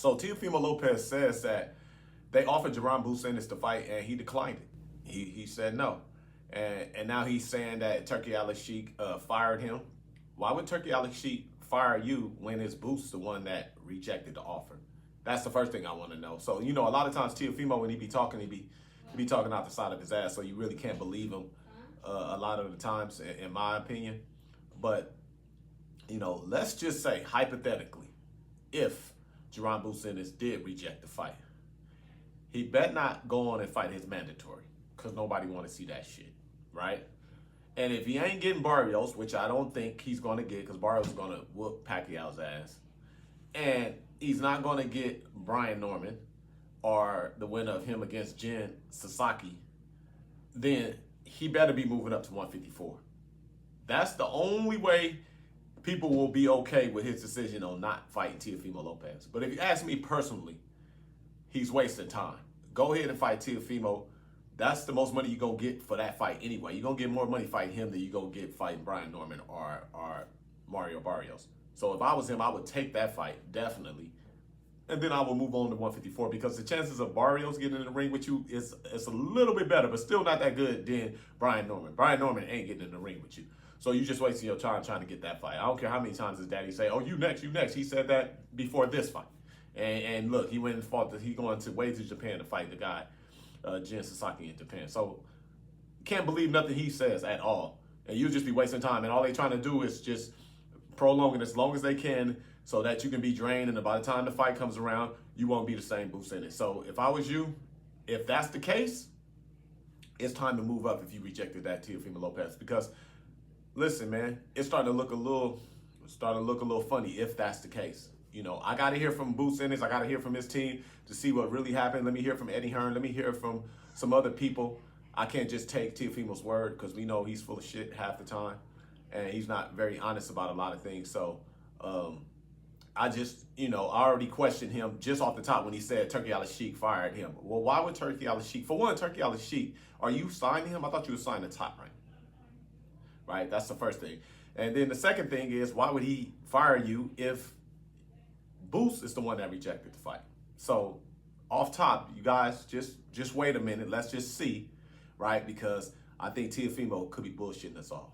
So Teofimo Lopez says that they offered Jaron Boots Ennis to fight and he declined it. He said no. And now he's saying that Turkey Al Sheik fired him. Why would Turkey Al Sheik fire you when it's Boots the one that rejected the offer? That's the first thing I want to know. So, you know, a lot of times Teofimo, when he be talking, he be talking out the side of his ass. So you really can't believe him a lot of the times, in my opinion. But, you know, let's just say, hypothetically, if Jaron Boots Ennis did reject the fight, he better not go on and fight his mandatory because nobody want to see that shit, right? And if he ain't getting Barrios, which I don't think he's going to get because Barrios is going to whoop Pacquiao's ass, and he's not going to get Brian Norman or the winner of him against Jen Sasaki, then he better be moving up to 154. That's the only way people will be okay with his decision on not fighting Teofimo Lopez. But if you ask me personally, he's wasting time. Go ahead and fight Teofimo. That's the most money you're going to get for that fight anyway. You're going to get more money fighting him than you're going to get fighting Brian Norman or Mario Barrios. So if I was him, I would take that fight, definitely. And then I will move on to 154 because the chances of Barrios getting in the ring with you is a little bit better, but still not that good than Brian Norman. Brian Norman ain't getting in the ring with you. So you just wasting your time trying to get that fight. I don't care how many times his daddy say, oh, you next, you next. He said that before this fight. And look, he went and fought, he going way to Japan to fight the guy, Jen Sasaki in Japan. So can't believe nothing he says at all. And you'll just be wasting time. And all they trying to do is just prolong it as long as they can so that you can be drained. And by the time the fight comes around, you won't be the same Boots in it. So if I was you, if that's the case, it's time to move up if you rejected that Teofimo Lopez. Because listen, man, it's starting to look a little funny if that's the case. You know, I got to hear from Boots Ennis. I got to hear from his team to see what really happened. Let me hear from Eddie Hearn. Let me hear from some other people. I can't just take Teofimo's word because we know he's full of shit half the time. And he's not very honest about a lot of things. So I just, you know, I already questioned him just off the top when he said Turkey Al Sheik fired him. Well, why would Turkey Al Sheik? For one, Turkey Al Sheik, are you signing him? I thought you were signing the top rank. Right? That's the first thing. And then the second thing is, why would he fire you if Boots is the one that rejected the fight? So off top, you guys, just wait a minute. Let's just see, right? Because I think Teofimo could be bullshitting us off.